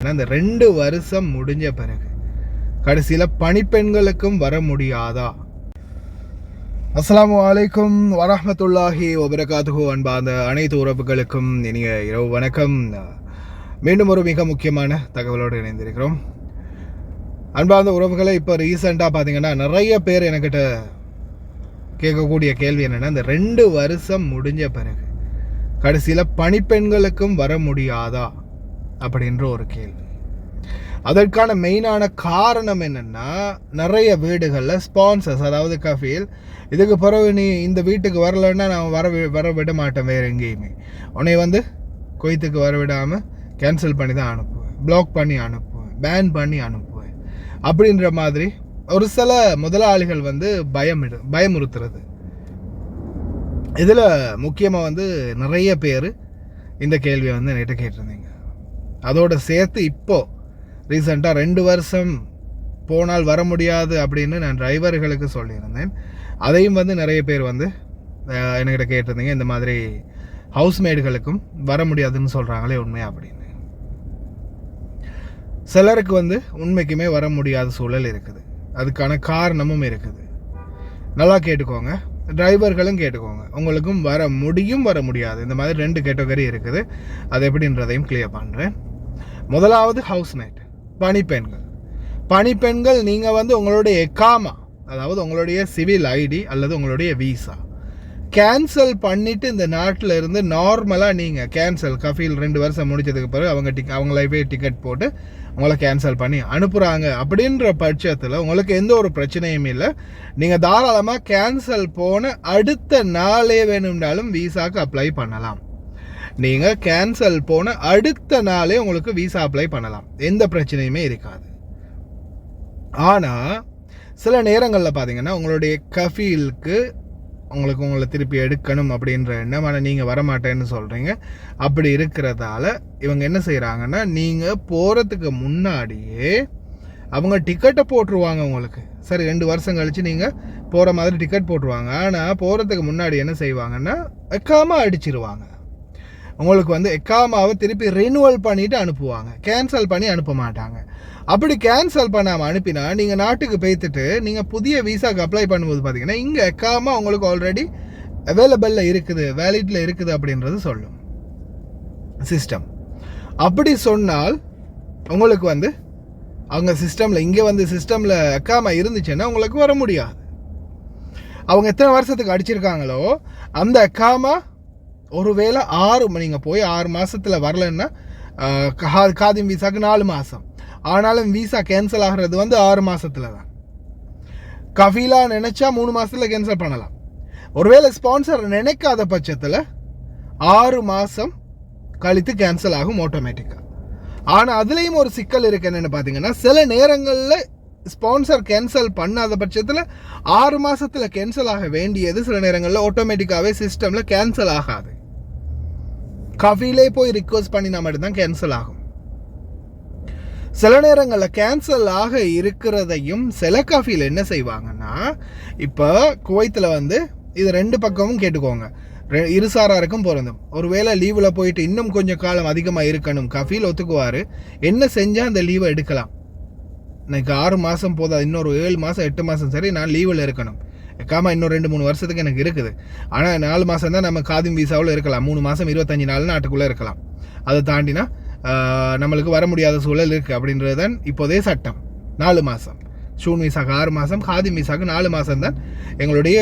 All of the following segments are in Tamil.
அந்த 2 வருஷம் முடிஞ்ச பிறகு கடைசியில் பணிப்பெண்களுக்கும் வர முடியாதா? அஸ்ஸலாமு அலைக்கும் வரஹ்மத்துல்லாஹி வபரகாத்துஹு. அன்பார்ந்த அனைத்து உறவுகளுக்கும் இனிய இரவு வணக்கம். மீண்டும் ஒரு மிக முக்கியமான தகவலோடு இணைந்திருக்கிறோம். அன்பார்ந்த உறவுகளை, இப்போ ரீசெண்டாக பார்த்தீங்கன்னா நிறைய பேர் என்கிட்ட கேட்கக்கூடிய கேள்வி என்னென்னா, இந்த 2 வருஷம் முடிஞ்ச பிறகு கடைசியில் பணிப்பெண்களுக்கும் வர முடியாதா அப்படின்ற ஒரு கேள்வி. அதற்கான மெயினான காரணம் என்னென்னா, நிறைய வீடுகளில் ஸ்பான்சர்ஸ், அதாவது கஃபீல், இதுக்கு பிறகு நீ இந்த வீட்டுக்கு வரலன்னா நான் வர விட மாட்டேன், வேறு எங்கேயுமே உன்னை குவைத்துக்கு வர விடாமல் கேன்சல் பண்ணி தான் அனுப்புவேன், பிளாக் பண்ணி அனுப்புவேன், பேன் பண்ணி அனுப்புவேன் அப்படின்ற மாதிரி ஒரு சில முதலாளிகள் பயமுறுத்துறது. இதில் முக்கியமாக நிறைய பேர் இந்த கேள்வியை என்கிட்ட கேட்டிருந்தீங்க. அதோடு சேர்த்து இப்போது ரீசெண்டாக 2 வருஷம் போனால் வர முடியாது அப்படின்னு நான் டிரைவர்களுக்கு சொல்லியிருந்தேன். அதையும் நிறைய பேர் என்கிட்ட கேட்டிருந்தீங்க, இந்த மாதிரி ஹவுஸ்மேடுகளுக்கும் வர முடியாதுன்னு சொல்கிறாங்களே உண்மையா அப்படின்னு. சிலருக்கு உண்மைக்குமே வர முடியாத சூழல் இருக்குது, அதுக்கான காரணமும் இருக்குது. நல்லா கேட்டுக்கோங்க, டிரைவர்களும் கேட்டுக்கோங்க. உங்களுக்கும் வர முடியும், வர முடியாது, இந்த மாதிரி 2 கேட்டகரி இருக்குது. அது எப்படின்றதையும் கிளியர் பண்ணுறேன். முதலாவது ஹவுஸ்மேட், பணிப்பெண்கள். நீங்கள் உங்களுடைய எக்காமா, அதாவது உங்களுடைய சிவில் ஐடி அல்லது உங்களுடைய வீசா கேன்சல் பண்ணிவிட்டு இந்த நாட்டில் இருந்து நார்மலாக நீங்கள் கஃபீல் 2 வருஷம் முடிச்சதுக்கு பிறகு அவங்கள போய் டிக்கெட் போட்டு உங்களை கேன்சல் பண்ணி அனுப்புகிறாங்க அப்படின்ற பட்சத்தில் உங்களுக்கு எந்த ஒரு பிரச்சனையும் இல்லை. நீங்கள் தாராளமாக கேன்சல் போன அடுத்த நாளே வேணும்னாலும் வீசாவுக்கு அப்ளை பண்ணலாம். நீங்கள் கேன்சல் போன அடுத்த நாளே உங்களுக்கு வீசா அப்ளை பண்ணலாம், எந்த பிரச்சனையுமே இருக்காது. ஆனால் சில நேரங்களில் பார்த்தீங்கன்னா உங்களுடைய கஃபீலுக்கு உங்களை திருப்பி எடுக்கணும் அப்படின்ற எண்ணம், ஆனால் நீங்கள் வரமாட்டேன்னு சொல்கிறீங்க. அப்படி இருக்கிறதால இவங்க என்ன செய்கிறாங்கன்னா, நீங்கள் போகிறதுக்கு முன்னாடியே அவங்க டிக்கெட்டை போட்டுருவாங்க உங்களுக்கு. சரி, 2 வருஷம் கழித்து நீங்கள் போகிற மாதிரி டிக்கெட் போட்டுருவாங்க. ஆனால் போகிறதுக்கு முன்னாடி என்ன செய்வாங்கன்னா, எக்காமா அடிச்சிருவாங்க. உங்களுக்கு எக்காமாவை திருப்பி ரினுவல் பண்ணிவிட்டு அனுப்புவாங்க, கேன்சல் பண்ணி அனுப்ப மாட்டாங்க. அப்படி கேன்சல் பண்ணாமல் அனுப்பினா நீங்கள் நாட்டுக்கு போய்த்துட்டு நீங்கள் புதிய வீசாவுக்கு அப்ளை பண்ணும்போது பார்த்தீங்கன்னா இங்கே எக்காமா உங்களுக்கு ஆல்ரெடி அவைலபிளில் இருக்குது, வேலிடில் இருக்குது அப்படின்றது சொல்லும் சிஸ்டம். அப்படி சொன்னால் உங்களுக்கு அவங்க சிஸ்டமில் இங்கே சிஸ்டமில் எக்காமா இருந்துச்சுன்னா உங்களுக்கு வர முடியாது. அவங்க எத்தனை வருஷத்துக்கு அடிச்சிருக்காங்களோ அந்த எக்காமா ஒருவேளை நீங்கள் போய் 6 மாதத்தில் வரலன்னா காதிம் வீசாக்கு 4 மாதம், ஆனாலும் வீசா கேன்சல் ஆகிறது 6 மாதத்தில் தான். கஃபீலா நினச்சா 3 மாதத்தில் கேன்சல் பண்ணலாம். ஒருவேளை ஸ்பான்சர் நினைக்காத பட்சத்தில் 6 மாதம் கழித்து கேன்சல் ஆகும் ஆட்டோமேட்டிக்காக. ஆனால் அதுலேயும் ஒரு சிக்கல் இருக்குது. என்னென்னு பார்த்தீங்கன்னா, சில நேரங்களில் ஸ்பான்சர் கேன்சல் பண்ணாத பட்சத்தில் 6 மாதத்தில் கேன்சல் ஆக வேண்டியது சில நேரங்களில் ஆட்டோமேட்டிக்காகவே சிஸ்டமில் கேன்சல் ஆகாது. கஃபீலே போய் ரிக்வஸ்ட் பண்ணினா மட்டும்தான் கேன்சல் ஆகும். சில நேரங்களில் கேன்சல் ஆக இருக்கிறதையும் சில கஃபீல் என்ன செய்வாங்கன்னா, இப்போ குவைத்தில் இது 2 பக்கமும் கேட்டுக்கோங்க, இருசாராருக்கும் பொருந்தும். ஒருவேளை லீவில் போயிட்டு இன்னும் கொஞ்சம் காலம் அதிகமாக இருக்கணும், கஃபீல் ஒத்துக்குவார், என்ன செஞ்சால் அந்த லீவை எடுக்கலாம். எனக்கு 6 மாதம் போதும், இன்னொரு 7 மாதம் 8 மாதம் சரி நான் லீவில் இருக்கணும், எக்காமா இன்னும் 2-3 வருஷத்துக்கு எனக்கு இருக்குது. ஆனால் 4 மாதம் தான் நம்ம காதிம் வீசாவில் இருக்கலாம், 3 மாதம் 25 நாள் நாட்டுக்குள்ளே இருக்கலாம். அதை தாண்டினா நம்மளுக்கு வர முடியாத சூழல் இருக்குது அப்படின்றது தான் இப்போதே சட்டம். 4 மாதம் ஷூன் வீசாக்கு 6 மாதம், காதிம் வீசாக்கு 4 மாதம் தான் எங்களுடைய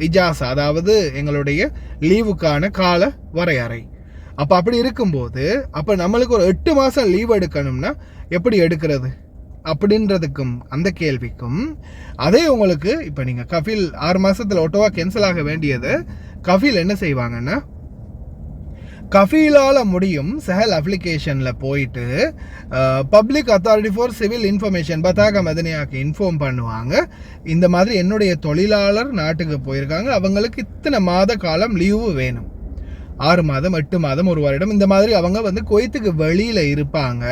இஜாசா, அதாவது எங்களுடைய லீவுக்கான கால வரையறை. அப்போ அப்படி இருக்கும்போது அப்போ நம்மளுக்கு ஒரு 8 மாதம் லீவ் எடுக்கணும்னா எப்படி எடுக்கிறது அப்படின்றதுக்கும் அந்த கேள்விக்கும் அதே உங்களுக்கு இப்போ நீங்கள் கஃபீல் 6 மாதத்தில் ஒட்டோவா கேன்சல் ஆக வேண்டியது கஃபீல் என்ன செய்வாங்கன்னா, கஃபீலால் முடியும் சஹல் அப்ளிகேஷனில் போயிட்டு public authority for civil information பதாக மதனியாக்கு இன்ஃபார்ம் பண்ணுவாங்க. இந்த மாதிரி என்னுடைய தொழிலாளர் நாட்டுக்கு போயிருக்காங்க, அவங்களுக்கு இத்தனை மாத காலம் லீவு வேணும், 6 மாதம் 8 மாதம் 1 வருடம், இந்த மாதிரி அவங்க குவைத்துக்கு வெளியில் இருப்பாங்க,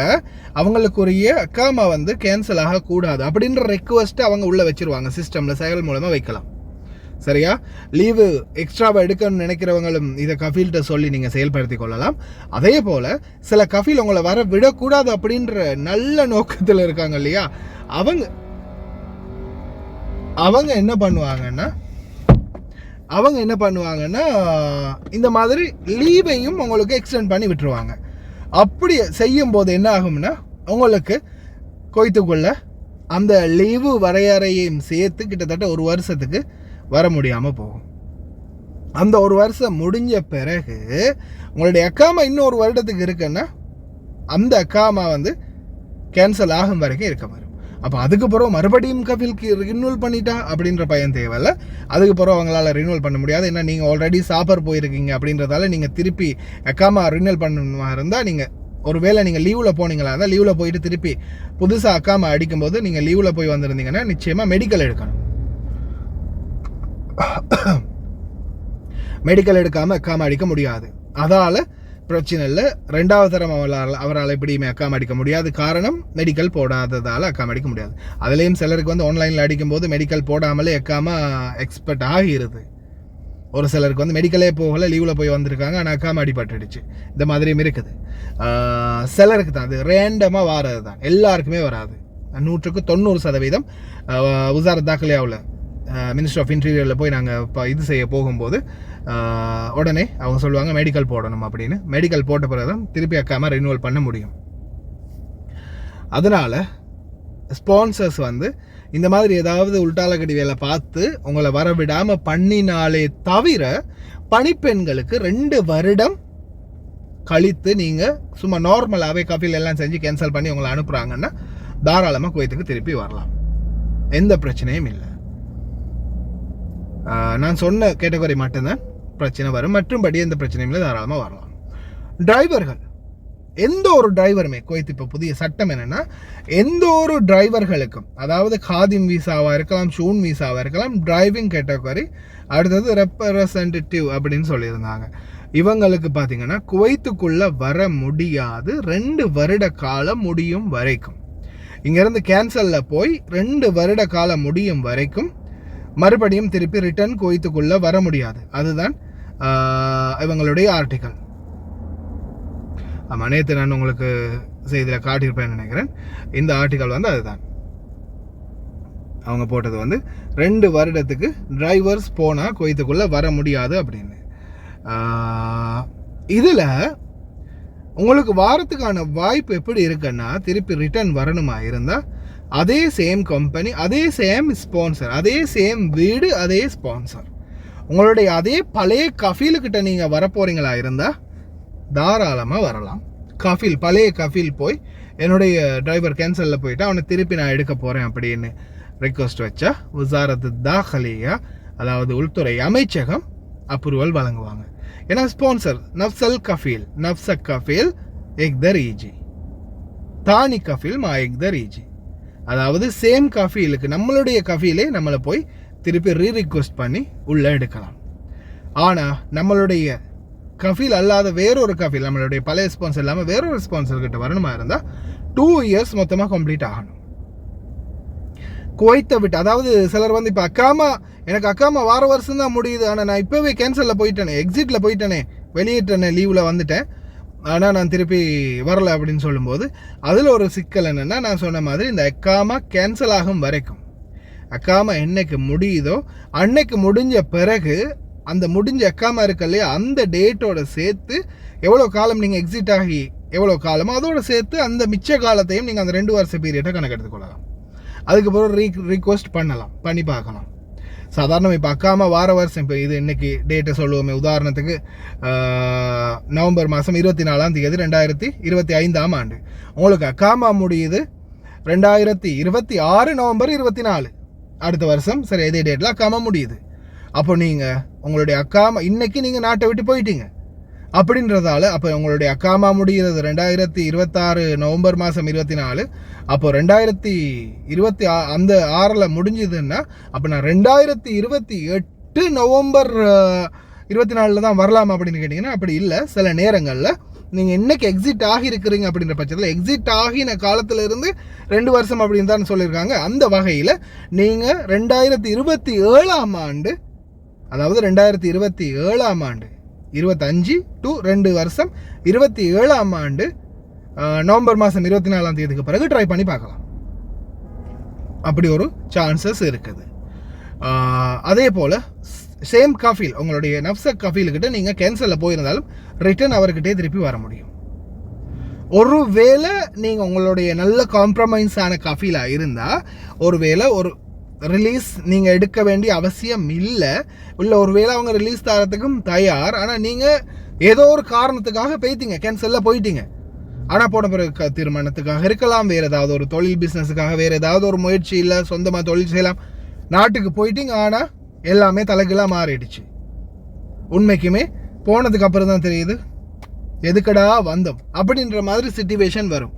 அவங்களுக்குரிய அக்காமா கேன்சல் ஆகக்கூடாது அப்படின்ற ரெக்வஸ்ட்டை அவங்க உள்ளே வச்சுருவாங்க. சிஸ்டமில் செயல் மூலமாக வைக்கலாம். சரியா? லீவு எக்ஸ்ட்ராவாக எடுக்கணும்னு நினைக்கிறவங்களும் இதை கஃபீல்கிட்ட சொல்லி நீங்கள் செயல்படுத்தி கொள்ளலாம். அதே போல் சில கஃபீல் உங்களை வர விடக்கூடாது அப்படின்ற நல்ல நோக்கத்தில் இருக்காங்க இல்லையா, அவங்க என்ன பண்ணுவாங்கன்னா இந்த மாதிரி லீவையும் உங்களுக்கு எக்ஸ்டெண்ட் பண்ணி விட்டுருவாங்க. அப்படி செய்யும் போது என்ன ஆகும்னா உங்களுக்கு குவைத்துக்குள்ள அந்த லீவு வரையறையையும் சேர்த்து கிட்டத்தட்ட 1 வருஷத்துக்கு வர முடியாமல் போகும். அந்த 1 வருஷம் முடிஞ்ச பிறகு உங்களுடைய அக்காமா இன்னும் 1 வருடத்துக்கு இருக்குன்னா அந்த அக்காமா கேன்சல் ஆகும் வரைக்கும் இருக்க வரும். அப்போ அதுக்கு பிறகு மறுபடியும் கஃபீலுக்கு ரினியூவல் பண்ணிட்டா அப்படின்ற பயன் தேவையில்ல. அதுக்கு பிறகு அவங்களால ரினியூவல் பண்ண முடியாது. ஏன்னா நீங்கள் ஆல்ரெடி சாப்பர் போயிருக்கீங்க அப்படின்றதால நீங்கள் திருப்பி அக்காமா ரினியூவல் பண்ணணுமா இருந்தால் நீங்கள் ஒருவேளை நீங்கள் லீவில் போனீங்களா இருந்தால் லீவில் போயிட்டு திருப்பி புதுசாக அக்காமா அடிக்கும்போது நீங்கள் லீவில் போய் வந்திருந்தீங்கன்னா நிச்சயமாக மெடிக்கல் எடுக்கணும். மெடிக்கல் எடுக்காமல் அக்காமா அடிக்க முடியாது. அதால் பிரச்சனை இல்லை. 2வது தரம் அவரால் எப்படியுமே அக்காமா அடிக்க முடியாது. காரணம் மெடிக்கல் போடாததால் அக்காமா அடிக்க முடியாது. அதுலேயும் சிலருக்கு ஆன்லைனில் அடிக்கும்போது மெடிக்கல் போடாமலே அக்காமா எக்ஸ்பர்ட் ஆகிருது. ஒரு சிலருக்கு மெடிக்கலே போகலை, லீவில் போய் வந்திருக்காங்க, ஆனால் அக்காமா அடிபட்டுடுச்சு. இந்த மாதிரியும் இருக்குது. சிலருக்கு தான் அது ரேண்டமாக வாரது தான், எல்லாருக்குமே வராது. 100% உசாரத் தாக்கலியாவில் மினிஸ்டர் ஆஃப் இன்டீரியரில் போய் நாங்கள் இது செய்ய போகும்போது உடனே அவங்க சொல்லுவாங்க மெடிக்கல் போடணும் அப்படின்னு. மெடிக்கல் போட்ட பிறகு தான் திருப்பி அக்காமா ரினியூவல் பண்ண முடியும். அதனால் ஸ்பான்சர்ஸ் இந்த மாதிரி ஏதாவது உள்டாலக்கடி வேலை பார்த்து உங்களை வரவிடாமல் பண்ணினாலே தவிர பணிப்பெண்களுக்கு 2 வருடம் கழித்து நீங்கள் சும்மா நார்மலாகவே கஃபீல் எல்லாம் செஞ்சு கேன்சல் பண்ணி உங்களை அனுப்புகிறாங்கன்னா தாராளமாக குவைத்துக்கு திருப்பி வரலாம். எந்த பிரச்சனையும் இல்லை. நான் சொன்ன கேட்டகரி மட்டும்தான் பிரச்சனை வரும். மற்றும்படி எந்த பிரச்சனையும் இல்லை, தாராளமாக வரலாம். டிரைவர்கள், எந்த ஒரு டிரைவருமே குவைத் இப்போ புதிய சட்டம் என்னென்னா எந்த ஒரு டிரைவர்களுக்கும், அதாவது காதிம் வீசாவாக இருக்கலாம், ஷூன் வீசாவாக இருக்கலாம், டிரைவிங் கேட்டகரி, அடுத்தது ரெப்ரசன்டேட்டிவ் அப்படின்னு சொல்லியிருந்தாங்க. இவங்களுக்கு பார்த்தீங்கன்னா குவைத்துக்குள்ளே வர முடியாது 2 வருட காலம் முடியும் வரைக்கும். இங்கேருந்து கேன்சலில் போய் 2 வருட காலம் முடியும் வரைக்கும் மறுபடியும் திருப்பி ரிட்டர்ன் குவைத்துக்குள்ளே வர முடியாது. அதுதான் இவங்களுடைய ஆர்டிக்கல். ஆமாம், நேற்று நான் உங்களுக்கு செய்தியில் காட்டியிருப்பேன்னு நினைக்கிறேன். இந்த ஆர்டிக்கல் அதுதான் அவங்க போட்டது 2 வருடத்துக்கு டிரைவர்ஸ் போனால் குவைத்துக்குள்ளே வர முடியாது அப்படின்னு. இதில் உங்களுக்கு வாரத்துக்கான வாய்ப்பு எப்படி இருக்குன்னா திருப்பி ரிட்டர்ன் வரணுமா இருந்தால் அதே சேம் கம்பெனி, அதே சேம் ஸ்பான்சர், அதே சேம் வீடு, அதே ஸ்பான்சர், உங்களுடைய அதே பழைய கஃபீலுக்கிட்ட நீங்கள் வரப்போகிறீங்களா இருந்தால் தாராளமாக வரலாம். கஃபீல், பழைய கஃபீல் போய் என்னுடைய டிரைவர் கேன்சலில் போயிட்டு அவனை திருப்பி நான் எடுக்க போகிறேன் அப்படின்னு ரிக்வஸ்ட் வச்சா உசாரத்து தாஹலியா, அதாவது உள்துறை அமைச்சகம் அப்ரூவல் வழங்குவாங்க. ஏன்னா ஸ்பான்சர் நஃப்சல் கஃபீல், நஃப்ச கஃபீல் எக்தர் ஈஜி, தானி கஃபீல் மா எக்தர் ஈஜி. அதாவது சேம் கஃபீலுக்கு நம்மளுடைய கஃபீலே நம்மளை போய் திருப்பி ரீரிக்வெஸ்ட் பண்ணி உள்ளே எடுக்கலாம். ஆனால் நம்மளுடைய கஃபீல் அல்லாத வேறொரு கஃபீல், நம்மளுடைய பழைய ஸ்பான்சர் இல்லாமல் வேறொரு ஸ்பான்சர்கிட்ட வரணுமா இருந்தால் 2 இயர்ஸ் மொத்தமாக கம்ப்ளீட் ஆகணும் குவைத்தை விட்டு. அதாவது சிலர் இப்போ எனக்கு அக்காமா வார வருஷம் தான் முடியுது, ஆனால் நான் இப்போவே கேன்சலில் போயிட்டேனே, எக்ஸிட்டில் போயிட்டேனே, வெளியிட்டேனே, லீவில் வந்துட்டேன், ஆனால் நான் திருப்பி வரலை அப்படின்னு சொல்லும்போது அதில் ஒரு சிக்கல் என்னென்னா, நான் சொன்ன மாதிரி இந்த அக்காமா கேன்சல் ஆகும் வரைக்கும், அக்காமா என்னைக்கு முடியுதோ அன்னைக்கு முடிஞ்ச பிறகு அந்த முடிஞ்ச அக்காமா இருக்கு இல்லையா, அந்த டேட்டோட சேர்த்து எவ்வளோ காலம் நீங்கள் எக்ஸிட் ஆகி எவ்வளோ காலமோ அதோட சேர்த்து அந்த மிச்ச காலத்தையும் நீங்கள் அந்த 2 வருஷ பீரியட்டை கணக்கெடுத்துக்கொள்ளலாம். அதுக்கப்புறம் ரிக்வெஸ்ட் பண்ணி பார்க்கலாம். சாதாரணமாக இப்போ அக்காமா வார வருஷம், இப்போ இது இன்னைக்கு டேட்டை சொல்லுவோமே, உதாரணத்துக்கு நவம்பர் மாதம் 24ஆம் தேதி 2025ஆம் ஆண்டு உங்களுக்கு அக்காமா முடியுது 2026 நவம்பர் 24, அடுத்த வருஷம் சரி இதே டேட்டில் அக்காமா முடியுது. அப்போ நீங்கள் உங்களுடைய அக்காமா இன்னைக்கு நீங்கள் நாட்டை விட்டு போயிட்டீங்க அப்படின்றதால அப்போ உங்களுடைய அக்காமா முடிகிறது 2026 நவம்பர் மாதம் 24, அப்போ 2026 முடிஞ்சதுன்னா அப்போ நான் 2028 நவம்பர் 24 தான் வரலாம் அப்படின்னு கேட்டிங்கன்னா அப்படி இல்லை. சில நேரங்களில் நீங்கள் இன்னைக்கு எக்ஸிட் ஆகியிருக்கிறீங்க அப்படின்ற பட்சத்தில் எக்ஸிட் ஆகின காலத்திலிருந்து 2 வருஷம் அப்படின்னு தான் சொல்லியிருக்காங்க. அந்த வகையில் நீங்கள் 2027ஆம் ஆண்டு அதாவது 2027ஆம் ஆண்டு 25 to 2 வருஷம் 27ஆம் ஆண்டு நவம்பர் மாதம் 24ஆம் தேதிக்கு பிறகு ட்ரை பண்ணி பார்க்கலாம். அப்படி ஒரு சான்சஸ் இருக்குது. அதே போல் சேம் கஃபீல் உங்களுடைய நஃப்சக் கஃபீல்கிட்ட நீங்கள் கேன்சலில் போயிருந்தாலும் ரிட்டர்ன் அவர்கிட்டே திருப்பி வர முடியும். ஒருவேளை நீங்கள் உங்களுடைய நல்ல காம்ப்ரமைஸான கஃபீலாக இருந்தால் ஒருவேளை ஒரு ரிலீஸ் நீங்கள் எடுக்க வேண்டிய அவசியம் இல்லை. ஒருவேளை அவங்க ரிலீஸ் தரத்துக்கும் தயார். ஆனால் நீங்கள் ஏதோ ஒரு காரணத்துக்காக போயிட்டீங்க, கேன்சலில் போயிட்டீங்க. ஆனால் போன பிறகு திருமணத்துக்காக இருக்கலாம், வேறு ஏதாவது ஒரு தொழில் பிஸ்னஸுக்காக, வேறு ஏதாவது ஒரு முயற்சி இல்லை, சொந்தமாக தொழில் செய்யலாம், நாட்டுக்கு போயிட்டீங்க. ஆனால் எல்லாமே தலைகீழாக மாறிடுச்சு. உண்மைக்குமே போனதுக்கு அப்புறம் தான் தெரியுது எதுக்கடா வந்தோம் அப்படின்ற மாதிரி சிச்சுவேஷன் வரும்.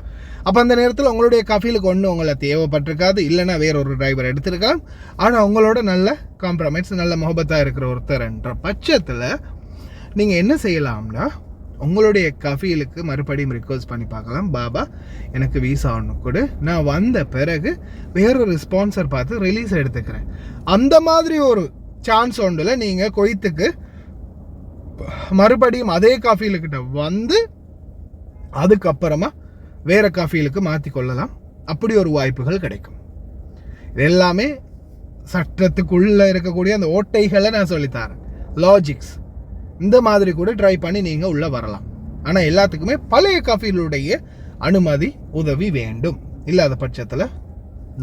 அப்போ அந்த நேரத்தில் உங்களுடைய கஃபீலுக்கு ஒன்று உங்களை தேவைப்பட்டிருக்காது, இல்லைன்னா வேற ஒரு டிரைவர் எடுத்திருக்கலாம். ஆனால் உங்களோட நல்ல காம்ப்ரமைஸ், நல்ல முகபத்தாக இருக்கிற ஒருத்தர்ன்ற பட்சத்தில் நீங்கள் என்ன செய்யலாம்னா உங்களுடைய கஃபீலுக்கு மறுபடியும் ரிக்வெஸ்ட் பண்ணி பார்க்கலாம். பாபா எனக்கு வீசா ஒன்று கொடு, நான் வந்த பிறகு வேறொரு ஸ்பான்சர் பார்த்து ரிலீஸ் எடுத்துக்கிறேன். அந்த மாதிரி ஒரு சான்ஸ் ஒன்றில் நீங்கள் கொய்த்துக்கு மறுபடியும் அதே கஃபீலுக்கிட்ட வந்து அதுக்கப்புறமா வேறு கஃபீலுக்கு மாற்றி கொள்ளலாம். அப்படி ஒரு வாய்ப்புகள் கிடைக்கும். இது எல்லாமே சட்டத்துக்குள்ளே இருக்கக்கூடிய அந்த ஓட்டைகளை நான் சொல்லித்தரேன், லாஜிக்ஸ். இந்த மாதிரி கூட ட்ரை பண்ணி நீங்கள் உள்ளே வரலாம். ஆனால் எல்லாத்துக்குமே பழைய கஃபீலுடைய அனுமதி உதவி வேண்டும். இல்லாத பட்சத்தில்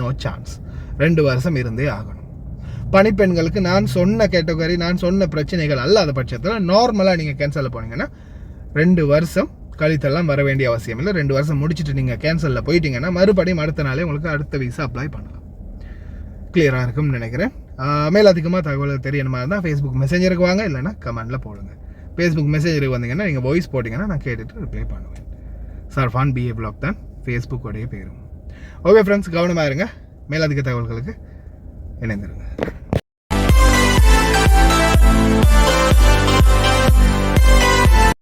நோ சான்ஸ், 2 வருஷம் இருந்தே ஆகணும். பணிப்பெண்களுக்கு நான் சொன்ன கேட்டகரி, நான் சொன்ன பிரச்சனைகள் அல்லாத பட்சத்தில் நார்மலாக நீங்கள் கேன்சலில் போனீங்கன்னா 2 வருஷம் கழித்தெல்லாம் வர வேண்டிய அவசியம் இல்லை. 2 வருஷம் முடிச்சுட்டு நீங்கள் கேன்சலில் போயிட்டீங்கன்னா மறுபடியும் அடுத்த நாளே உங்களுக்கு அடுத்த வீசா அப்ளை பண்ணலாம். கிளியராக இருக்கும்னு நினைக்கிறேன். மேலதிகமாக தகவல் தெரியணுமா இருந்தால் ஃபேஸ்புக் மெசேஞ்சருக்கு வாங்க, இல்லைனா கமெண்டில் போடுங்க. ஃபேஸ்புக் மெசேஞ்சருக்கு வந்தீங்கன்னா நீங்கள் வாய்ஸ் போட்டிங்கன்னா நான் கேட்டுட்டு ரிப்ளை பண்ணுவேன். சர்ஃபான் BA Vlog தான் ஃபேஸ்புக்கோடைய பேரும். ஓகே ஃப்ரெண்ட்ஸ், கவனமாக இருங்க. மேலதிக தகவல்களுக்கு இணைந்திருங்க.